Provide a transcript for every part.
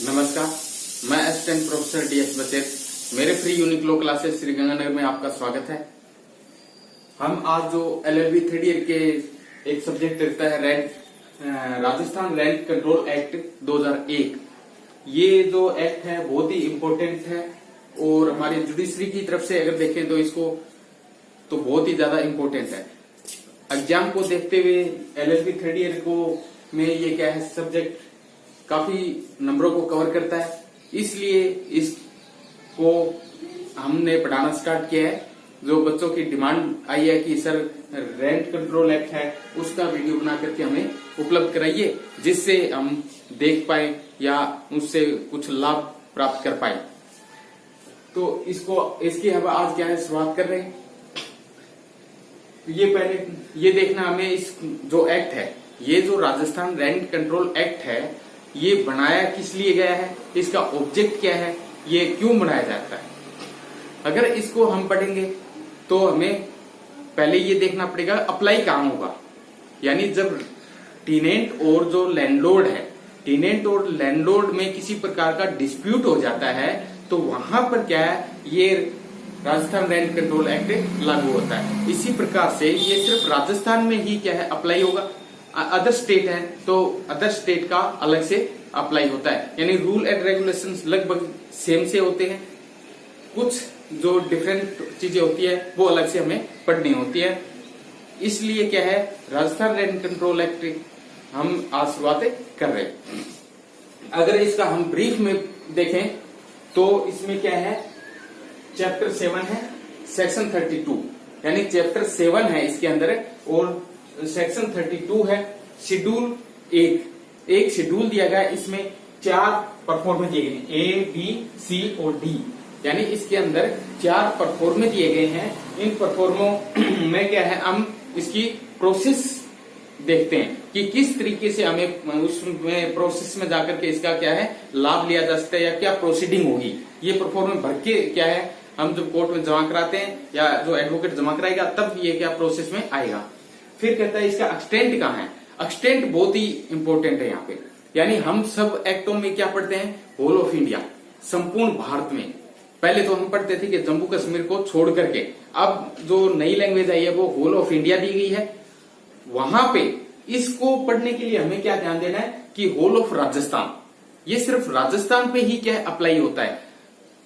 नमस्कार, मैं assistant professor DS Bachet. मेरे free unique law classes Sriganganagar में आपका स्वागत है। हम आज जो एलएलबी थर्ड ईयर के एक सब्जेक्ट रहता है राजस्थान रेंट कंट्रोल एक्ट 2001। ये जो एक्ट है बहुत ही इम्पोर्टेंट है और हमारी जुडिशरी की तरफ से अगर देखें तो इसको तो बहुत ही ज्यादा इम्पोर्टेंट है। एग्जाम को देखते हुए एलएलबी थर्ड ईयर को में ये क्या है सब्जेक्ट काफी नंबरों को कवर करता है, इसलिए इसको हमने पढ़ाना स्टार्ट किया है। जो बच्चों की डिमांड आई है कि सर रेंट कंट्रोल एक्ट है उसका वीडियो बना करके हमें उपलब्ध कराइए, जिससे हम देख पाए या उससे कुछ लाभ प्राप्त कर पाए। तो इसकी हम आज क्या है शुरुआत कर रहे हैं। ये पहले ये देखना हमें इस जो एक्ट है, ये जो राजस्थान रेंट कंट्रोल एक्ट है, ये बनाया किस लिए गया है, इसका ऑब्जेक्ट क्या है, ये क्यों बनाया जाता है। अगर इसको हम पढ़ेंगे तो हमें पहले ये देखना पड़ेगा अप्लाई कहां होगा। यानी जब टीनेंट और जो लैंडलॉर्ड है, टीनेंट और लैंडलॉर्ड में किसी प्रकार का डिस्प्यूट हो जाता है तो वहां पर क्या है, ये राजस्थान रेंट कंट्रोल एक्ट लागू होता है। इसी प्रकार से ये सिर्फ राजस्थान में ही क्या है अप्लाई होगा। अदर स्टेट है तो अदर स्टेट का अलग से अप्लाई होता है। यानी रूल एंड रेगुलेशंस लगभग सेम से होते हैं, कुछ जो डिफरेंट चीजें होती है वो अलग से हमें पढ़नी होती है। इसलिए क्या है राजस्थान रेंट कंट्रोल एक्ट हम आज शुरुआत कर रहे हैं। अगर इसका हम ब्रीफ में देखें तो इसमें क्या है, चैप्टर 7 है, सेक्शन 32, यानी चैप्टर 7 है इसके अंदर और सेक्शन 32 है। शेड्यूल एक शेड्यूल दिया गया है, इसमें 4 परफॉर्मे दिए गए हैं, ए बी सी और डी। यानी इसके अंदर 4 परफॉर्मे दिए गए हैं। इन परफॉर्मों में क्या है, हम इसकी प्रोसेस देखते हैं कि किस तरीके से हमें उसमें प्रोसेस में जाकर के इसका क्या है लाभ लिया जा सकता है या क्या प्रोसीडिंग होगी। ये परफॉर्मे भर के क्या है हम जब कोर्ट में जमा कराते हैं या जो एडवोकेट जमा कराएगा तब ये क्या प्रोसेस में आएगा। फिर कहता है इसका एक्सटेंट कहाँ है। एक्सटेंट बहुत ही इंपॉर्टेंट है यहाँ पे। यानी हम सब एक्टों में क्या पढ़ते हैं, होल ऑफ इंडिया, संपूर्ण भारत में। पहले तो हम पढ़ते थे कि जम्मू कश्मीर को छोड़ करके, अब जो नई लैंग्वेज आई है वो होल ऑफ इंडिया दी गई है। वहां पे इसको पढ़ने के लिए हमें क्या ध्यान देना है कि होल ऑफ राजस्थान, ये सिर्फ राजस्थान पे ही क्या अप्लाई होता है,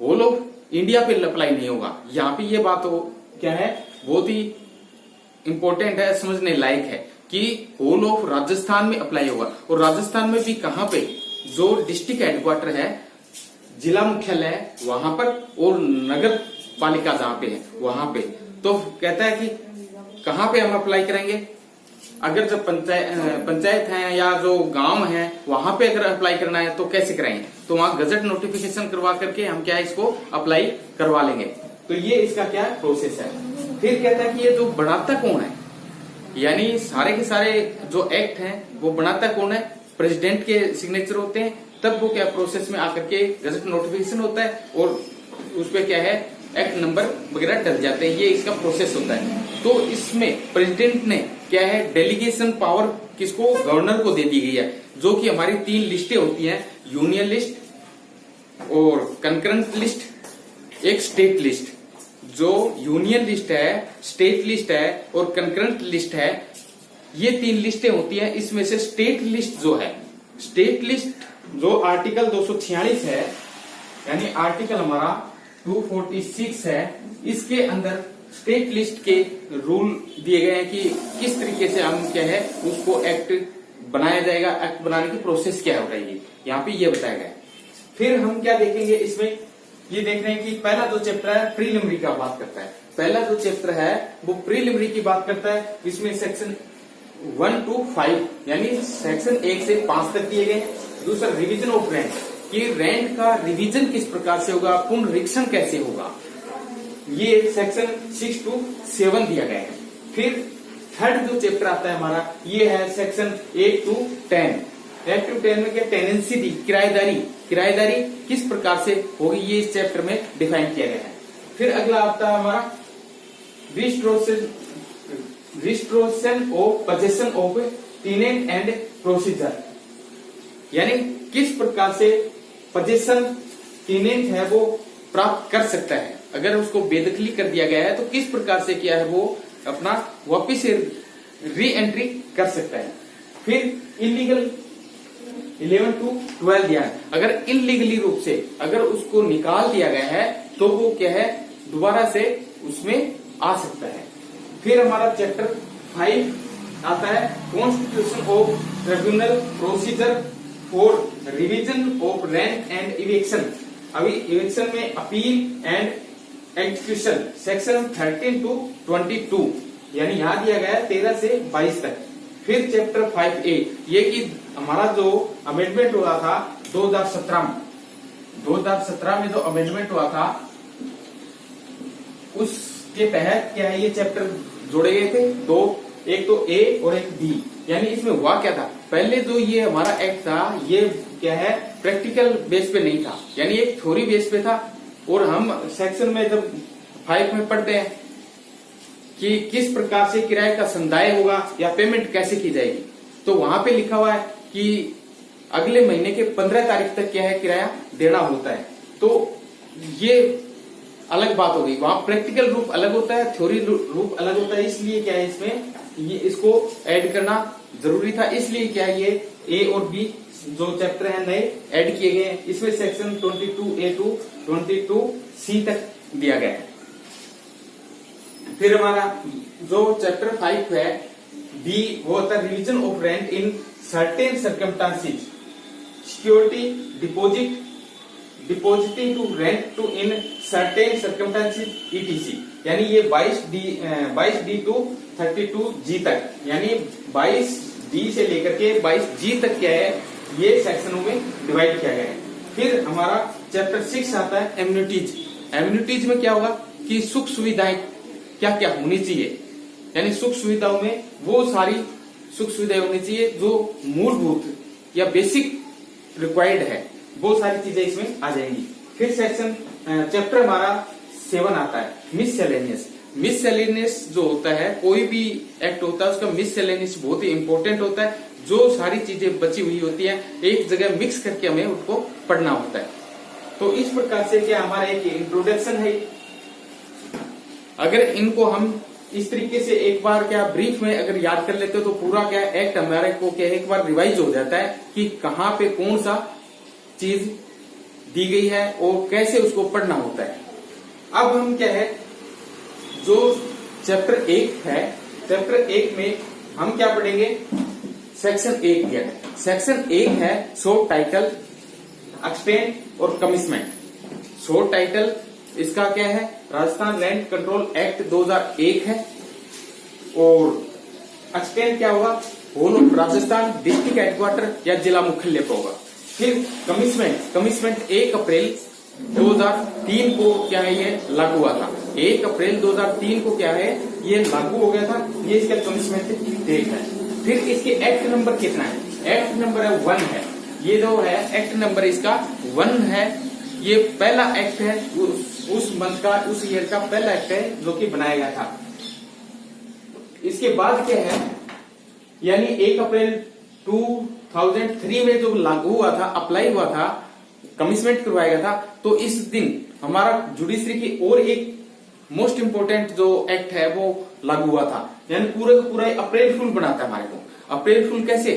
होल ऑफ इंडिया पे अप्लाई नहीं होगा। यहाँ पे ये बात हो क्या है बहुत ही इंपॉर्टेंट है, समझने लायक है कि होल ऑफ राजस्थान में अप्लाई होगा। और राजस्थान में भी कहां पे, जो डिस्ट्रिक्ट हेडक्वार्टर है, जिला मुख्यालय है वहां पर और नगर पालिका जहां पे है वहां पे। तो कहता है कि कहां पे हम अप्लाई करेंगे। अगर जब पंचायत है या जो गांव है वहां पे अगर अप्लाई करना है तो कैसे कराएंगे, तो वहां गजट नोटिफिकेशन करवा करके हम क्या इसको अप्लाई करवा लेंगे। तो ये इसका क्या प्रोसेस है। फिर कहता है कि ये जो बनाता कौन है, यानी सारे के सारे जो एक्ट हैं वो बनाता कौन है, प्रेसिडेंट के सिग्नेचर होते हैं, तब वो क्या प्रोसेस में आकर के गजट नोटिफिकेशन होता है और उस पर क्या है एक्ट नंबर वगैरह डल जाते हैं। ये इसका प्रोसेस होता है। तो इसमें प्रेसिडेंट ने क्या है डेलीगेशन पावर किसको, गवर्नर को दे दी गई है, जो कि हमारी 3 लिस्टें होती हैं, यूनियन लिस्ट और कंकरेंट लिस्ट, एक स्टेट लिस्ट। जो यूनियन लिस्ट है, स्टेट लिस्ट है और कंकरेंट लिस्ट है, ये 3 लिस्टें होती हैं। इसमें से स्टेट लिस्ट जो है, स्टेट लिस्ट जो आर्टिकल 246 है, यानी आर्टिकल हमारा 246 है, इसके अंदर स्टेट लिस्ट के रूल दिए गए हैं कि किस तरीके से हम क्या है उसको एक्ट बनाया जाएगा, एक्ट बनाने की प्रोसेस क्या हो रही है, यहाँ पे ये बताया गया है। फिर हम क्या देखेंगे इसमें, ये देख रहे हैं कि पहला जो चैप्टर है प्रीलिमिनरी का बात करता है। पहला जो चैप्टर है वो प्रीलिमिनरी की बात करता है। इसमें सेक्शन 1 to 5 यानी सेक्शन 1 से 5 तक दिए गए। दूसरा रिवीजन ऑफ रेंट, कि रेंट का रिवीजन किस प्रकार से होगा, पुनरीक्षण कैसे होगा, ये सेक्शन 6 to 7 दिया गया है। फिर थर्ड जो चैप्टर आता है हमारा, ये है सेक्शन 8 to 10। 8 to 10 में क्या टेनेंसी दी, किराएदारी किस प्रकार से होगी, ये इस चैप्टर में डिफाइन किया गया है। फिर अगला आता है हमारा restoration of possession of tenant and procedure, यानी किस प्रकार से पोजीशन टेनेंट है वो प्राप्त कर सकता है। अगर उसको बेदखली कर दिया गया है तो किस प्रकार से क्या है वो अपना वापिस से री एंट्री कर सकता है। फिर इलीगल 11 to 12 दिया है। अगर इलीगली रूप से अगर उसको निकाल दिया गया है तो वो क्या है दोबारा से उसमें आ सकता है। फिर हमारा चैप्टर 5 आता है constitution of tribunal procedure for revision of rent and eviction. अभी इविक्शन में appeal and execution section 13 to 22 यानी यहां दिया गया है 13 से 22 तक। फिर चैप्टर 5A ये कि हमारा जो अमेंडमेंट हुआ था 2017 में जो अमेंडमेंट हुआ था उसके तहत क्या है ये चैप्टर जोड़े गए थे दो, एक तो ए और एक बी। यानी इसमें हुआ क्या था, पहले जो ये हमारा एक्ट था ये क्या है प्रैक्टिकल बेस पे नहीं था, यानी एक थ्योरी बेस पे था। और हम सेक्शन में जब 5 में पढ़ते हैं कि किस प्रकार से किराए का संदाय होगा या पेमेंट कैसे की जाएगी, तो वहां पे लिखा हुआ है कि अगले महीने के 15 तारीख तक क्या है किराया देना होता है। तो ये अलग बात हो गई, वहां प्रैक्टिकल रूप अलग होता है, थ्योरी रूप अलग होता है। इसलिए क्या है इसमें ये इसको ऐड करना जरूरी था। इसलिए क्या है ये ए और बी जो चैप्टर है नए ऐड किए गए हैं। इसमें सेक्शन 22A to 22C तक दिया गया है। फिर हमारा जो चैप्टर 5 है बी वो होता है revision of rent in certain circumstances, security depositing to rent to in certain circumstances ETC। यानी ये 22D to 32G तक, यानी 22D से लेकर के 22G तक क्या है ये सेक्शनों में डिवाइड किया गया है। फिर हमारा चैप्टर 6 आता है एम्यूनिटीज। एम्यूनिटीज में क्या होगा कि सुख सुविधाएं क्या क्या होनी चाहिए, यानी सुख सुविधाओं में वो सारी सुख सुविधाएं होनी चाहिए जो मूलभूत या बेसिक रिक्वायर्ड है, वो सारी चीजें इसमें आ जाएंगी। फिर सेक्शन चैप्टर हमारा 7 आता है मिससेलेनियस। मिससेलेनियस जो होता है कोई भी एक्ट होता है उसका मिससेलेनियस बहुत ही इंपॉर्टेंट होता है। जो सारी चीजें बची हुई होती है एक जगह मिक्स करके हमें उसको पढ़ना होता है। तो इस प्रकार से क्या हमारा एक इंट्रोडक्शन है। अगर इनको हम इस तरीके से एक बार क्या ब्रीफ में अगर याद कर लेते हो तो पूरा क्या एक्ट हमारे को क्या एक बार रिवाइज हो जाता है कि कहाँ पे कौन सा चीज दी गई है और कैसे उसको पढ़ना होता है। अब हम क्या है जो चैप्टर 1 है, चैप्टर 1 में हम क्या पढ़ेंगे सेक्शन 1 क्या है। सेक्शन 1 है शॉर्ट टाइटल, एक्सटेंट और कमिटमेंट। शॉर्ट टाइटल इसका क्या है राजस्थान रेंट कंट्रोल एक्ट 2001 है। और एक्सटेंट क्या होगा whole of Rajasthan district headquarter या जिला मुख्यालय पर होगा। फिर कमिटमेंट 1 अप्रैल 2003 को क्या है ये लागू हुआ था। 1 अप्रैल 2003 को क्या है ये लागू हो गया था, ये इसका कमिटमेंट डेट है। फिर इसके एक्ट नंबर कितना है, एक्ट नंबर है 1 है। ये जो है एक्ट नंबर इसका 1 है। ये पहला एक्ट है उस मंथ का उस ईयर का पहला एक्ट है जो कि बनाया गया था। इसके बाद क्या है यानी 1 अप्रैल 2003 में जो लागू हुआ था अप्लाई हुआ था कमिटमेंट करवाया गया था। तो इस दिन हमारा जुडिशरी की और एक मोस्ट इंपोर्टेंट जो एक्ट है वो लागू हुआ था। यानी पूरा का पूरा अप्रैल फूल बनाता है हमारे को। अप्रैल फूल कैसे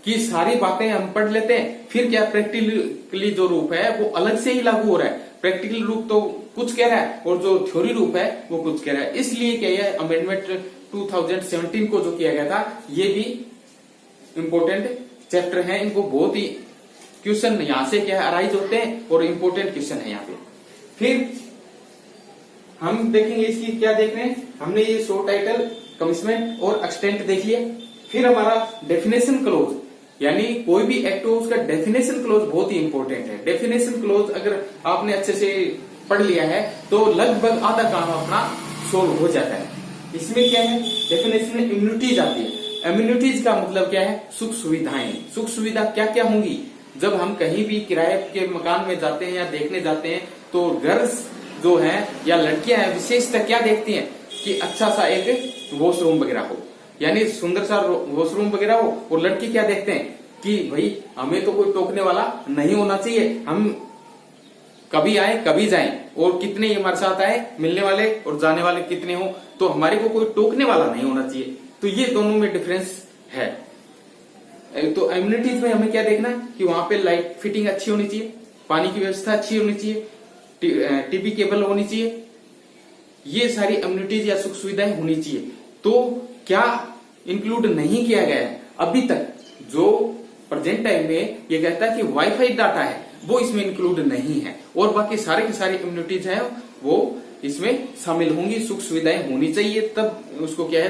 कि सारी बातें हम पढ़ लेते हैं, फिर क्या प्रैक्टिकली जो रूप है वो अलग से ही लागू हो रहा है। प्रैक्टिकल रूप तो कुछ कह रहा है और जो थ्योरी रूप है वो कुछ कह रहा है। इसलिए क्या है अमेंडमेंट 2017 को जो किया गया था ये भी इंपोर्टेंट चैप्टर है। इनको बहुत ही क्वेश्चन यहां से क्या अराइज होते हैं और इंपोर्टेंट क्वेश्चन है यहाँ पे। फिर हम देखेंगे इसकी क्या देख रहे हैं, हमने ये शॉर्ट टाइटल कमिटमेंट और एक्सटेंट देख लिया। फिर हमारा डेफिनेशन क्लोज, यानी कोई भी एक्ट हो उसका डेफिनेशन क्लोज बहुत ही इंपॉर्टेंट है। डेफिनेशन क्लोज अगर आपने अच्छे से पढ़ लिया है तो लगभग आधा काम अपना सोल्व हो जाता है। इसमें क्या है डेफिनेशन में इम्यूनिटीज आती है। इम्यूनिटीज का मतलब क्या है सुख सुविधाएं। सुख सुविधा क्या क्या होंगी, जब हम कहीं भी किराए के मकान में जाते हैं या देखने जाते हैं तो गर्ल्स जो है या लड़कियां हैं विशेषतः क्या देखती हैं कि अच्छा सा एक वॉशरूम वगैरह हो, यानी सुंदर सा वॉशरूम वगैरह हो। और लड़की क्या देखते हैं कि भाई हमें तो कोई टोकने वाला नहीं होना चाहिए, हम कभी आए कभी जाएं, और कितने हमारे साथ आए मिलने वाले और जाने वाले कितने हो, तो हमारे को कोई टोकने वाला नहीं होना चाहिए। तो ये दोनों में डिफरेंस है। तो एम्यूनिटीज में हमें क्या देखना है कि वहां पे लाइट फिटिंग अच्छी होनी चाहिए, पानी की व्यवस्था अच्छी होनी चाहिए, टीबी केबल होनी चाहिए, ये सारी एम्यूनिटीज या सुख सुविधाएं होनी चाहिए। तो क्या इंक्लूड नहीं किया गया है अभी तक, जो प्रेजेंट टाइम में ये कहता है कि वाईफाई डाटा है वो इसमें इंक्लूड नहीं है, और बाकी सारे की सारी एम्यूनिटीज है वो इसमें शामिल होंगी, सुख सुविधाएं होनी चाहिए, तब उसको क्या है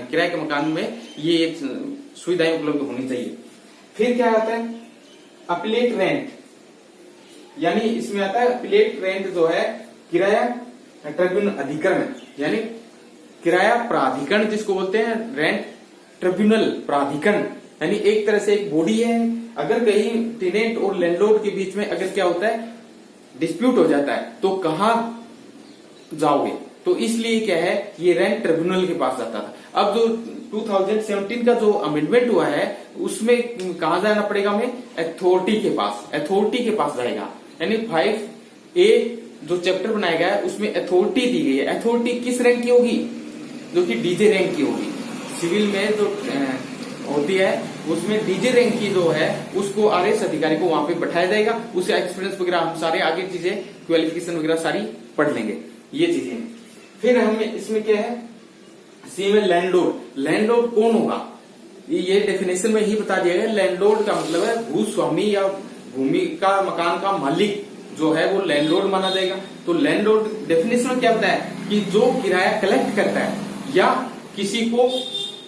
किराए के मकान में ये सुविधाएं उपलब्ध होनी चाहिए। फिर क्या आता है अपीलेट रेंट, यानी इसमें आता है अपीलेट रेंट जो है किराया ट्रिब्यूनल अधिकरण, यानी किराया प्राधिकरण जिसको बोलते हैं, रेंट ट्रिब्यूनल प्राधिकरण, यानी एक तरह से एक बॉडी है। अगर कहीं टेनेंट और लैंडलॉर्ड के बीच में अगर क्या होता है डिस्प्यूट हो जाता है तो कहां जाओगे, तो इसलिए क्या है ये रेंट ट्रिब्यूनल के पास जाता था। अब जो 2017 का जो अमेंडमेंट हुआ है उसमें कहा जाना पड़ेगा हमें, अथॉरिटी के पास जाएगा। यानी 5A जो चैप्टर बनाया गया है उसमें अथॉरिटी दी गई है। अथॉरिटी किस रैंक की होगी, जो कि डीजे रैंक की होगी। सिविल में जो होती है उसमें डीजे रैंक की जो है उसको आरएस अधिकारी को वहां पे बैठाया जाएगा, उसे एक्सपीरियंस वगैरह हम सारे आगे चीजें क्वालिफिकेशन वगैरह सारी पढ़ लेंगे ये चीजें। फिर हमें इसमें क्या है सी में लैंडलॉर्ड कौन होगा, ये डेफिनेशन में ही बता दिया गया। लैंडलॉर्ड का मतलब है भूस्वामी या भूमि का मकान का मालिक जो है वो लैंडलॉर्ड माना जाएगा। तो लैंडलॉर्ड डेफिनेशन में क्या बताया कि जो किराया कलेक्ट करता है या किसी को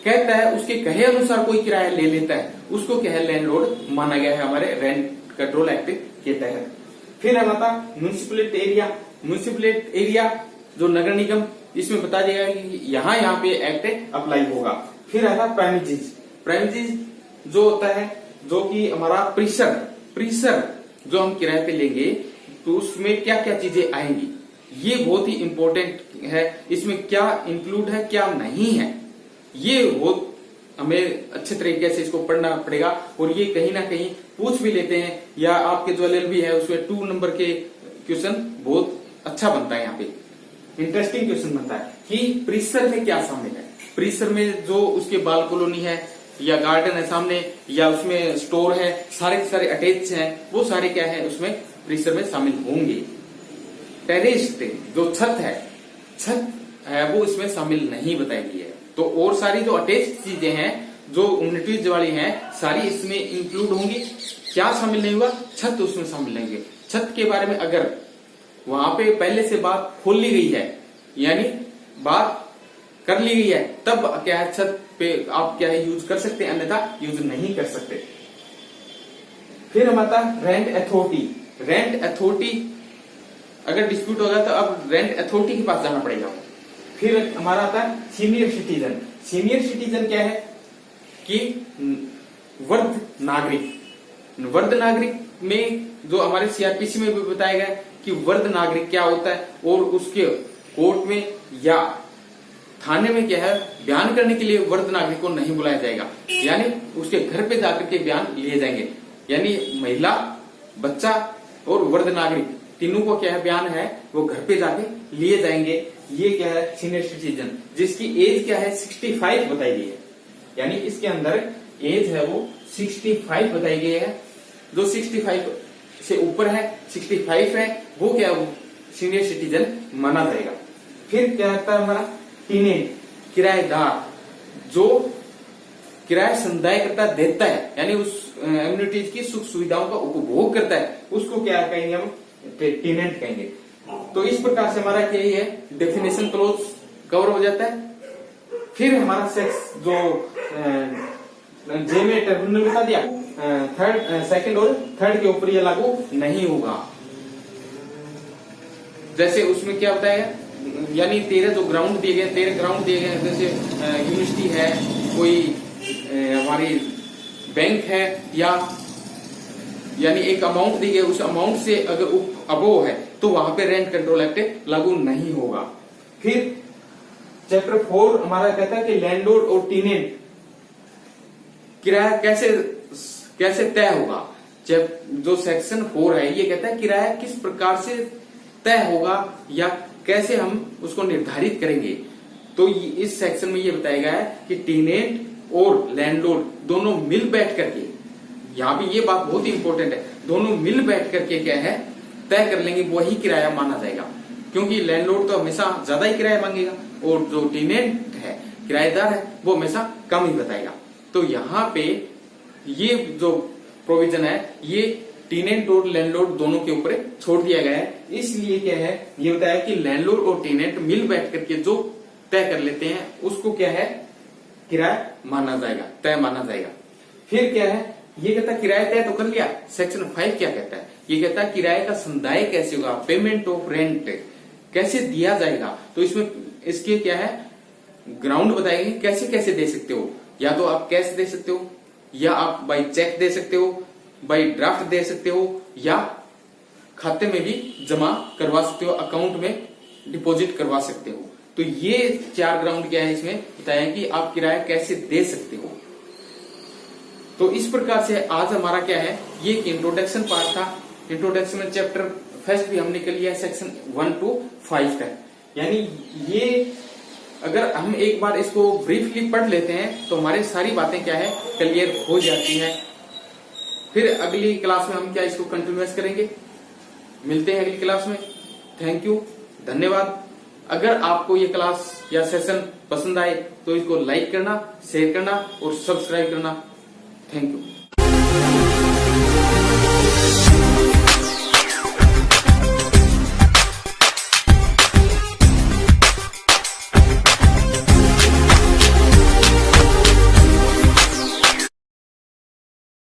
कहता है उसके कहे अनुसार कोई किराया ले लेता है उसको क्या है लैंडलॉर्ड माना गया है हमारे रेंट कंट्रोल एक्ट के तहत। फिर हमारा म्युनिसिपल एरिया जो नगर निगम, इसमें बता दिया कि यहाँ पे एक्ट अप्लाई होगा। फिर आता प्राइमेजीज जो होता है जो कि हमारा प्रीसर जो हम किराए पे लेंगे तो उसमें क्या क्या चीजें आएंगी, ये बहुत ही इंपॉर्टेंट है। इसमें क्या इंक्लूड है क्या नहीं है ये बहुत हमें अच्छे तरीके से इसको पढ़ना पड़ेगा। और ये कहीं ना कहीं पूछ भी लेते हैं, या आपके जो LLB है उसमें 2 नंबर के क्वेश्चन बहुत अच्छा बनता है, यहाँ पे इंटरेस्टिंग क्वेश्चन बनता है कि प्रीसर में क्या शामिल है। प्रीसर में जो उसके बाल कॉलोनी है या गार्डन है सामने या उसमें स्टोर है, सारे के सारे अटैच हैं, वो सारे क्या है उसमें प्रीसर में शामिल होंगे। टेरेस जो छत है वो इसमें शामिल नहीं बताई गई है। तो और सारी जो अटैच चीजें हैं जो यूनिटीज वाली हैं सारी इसमें इंक्लूड होंगी। क्या शामिल नहीं हुआ, छत उसमें शामिल नहीं है। छत के बारे में अगर वहां पे पहले से बात खोल ली गई है यानी बात कर ली गई है तब क्या है छत पे आप क्या है यूज कर सकते हैं, अन्यथा यूज नहीं कर सकते। फिर हमारा रेंट अथॉरिटी अगर डिस्प्यूट होगा तो अब रेंट अथॉरिटी के पास जाना पड़ेगा। फिर हमारा आता है सीनियर सिटीजन क्या है कि वृद्ध नागरिक में जो हमारे CRPC में भी बताया गया कि वृद्ध नागरिक क्या होता है, और उसके कोर्ट में या थाने में क्या है बयान करने के लिए वृद्ध नागरिक को नहीं बुलाया जाएगा, यानी उसके घर पे जाकर के बयान लिए जाएंगे। यानी महिला, बच्चा और वृद्ध नागरिक तीनों को क्या है बयान है वो घर पे जाके लिए जाएंगे। ये क्या है सीनियर सिटीजन जिसकी एज क्या है 65 बताई गई है, यानी इसके अंदर एज है वो 65 बताई गई है। जो 65 से ऊपर है 65 है वो क्या वो सीनियर सिटीजन माना जाएगा। फिर क्या आता है हमारा टेनेंट किराएदार, जो किराया संदायकर्ता देता है यानी उस एम्यूनिटीज की सुख सुविधाओं का उपभोग करता है उसको क्या कहेंगे हम टेनेंट कहेंगे। तो इस प्रकार से हमारा क्या है डेफिनेशन क्लोज कवर हो जाता है। फिर हमारा सेक्स जो जे में टर्मिनल बता दिया, सेकंड और थर्ड के ऊपर ये लागू नहीं होगा। जैसे उसमें क्या बताया यानी 13 जो ग्राउंड दिए गए 13 ग्राउंड दिए गए, जैसे यूनिवर्सिटी है, कोई हमारी बैंक है, या यानी एक अमाउंट दी गई उस अमाउंट से अगर अबोव है तो वहां पे रेंट कंट्रोल एक्ट लागू नहीं होगा। फिर चैप्टर 4 हमारा कहता है कि लैंडलॉर्ड और टेनेंट किराया कैसे कैसे तय होगा। जब जो सेक्शन 4 है ये कहता है किराया किस प्रकार से तय होगा या कैसे हम उसको निर्धारित करेंगे। तो इस सेक्शन में ये बताया गया है कि टेनेंट और लैंडलॉर्ड दोनों मिल बैठ करके, यहाँ भी ये बात बहुत ही इंपॉर्टेंट है, दोनों मिल बैठ करके क्या है तय कर लेंगे, वही किराया माना जाएगा। क्योंकि लैंडलॉर्ड तो हमेशा ज्यादा ही किराया मांगेगा और जो टेनेंट है किराएदार है वो हमेशा कम ही बताएगा। तो यहाँ पे ये जो प्रोविजन है ये टेनेंट और लैंडलॉर्ड दोनों के ऊपर छोड़ दिया गया है। इसलिए क्या है ये बताया कि लैंडलॉर्ड और टेनेंट मिल बैठ करके जो तय कर लेते हैं उसको क्या है किराया माना जाएगा, तय माना जाएगा। फिर क्या है ये कहता है किराया तय तो कर लिया। सेक्शन 5 क्या कहता है, ये कहता है किराए का संदाय कैसे होगा, पेमेंट ऑफ रेंट कैसे दिया जाएगा। तो इसमें इसके क्या है ग्राउंड बताएंगे कैसे कैसे दे सकते हो, या तो आप कैश दे सकते हो, या आप बाय चेक दे सकते हो, बाय ड्राफ्ट दे सकते हो, या खाते में भी जमा करवा सकते हो, अकाउंट में डिपॉजिट करवा सकते हो। तो ये 4 ग्राउंड क्या है इसमें बताया कि आप किराया कैसे दे सकते हो। तो इस प्रकार से आज हमारा क्या है ये इंट्रोडक्शन पार्ट था। इंट्रोडक्शन में चैप्टर फर्स्ट भी हमने कर लिया है सेक्शन 1 to 5 तक। यानी ये अगर हम एक बार इसको ब्रीफली पढ़ लेते हैं तो हमारी सारी बातें क्या है क्लियर हो जाती हैं। फिर अगली क्लास में हम क्या इसको कंटिन्यूअस करेंगे। मिलते हैं अगली क्लास में। थैंक यू, धन्यवाद। अगर आपको ये क्लास या सेशन पसंद आए तो इसको लाइक करना, शेयर करना और सब्सक्राइब करना। Thank you.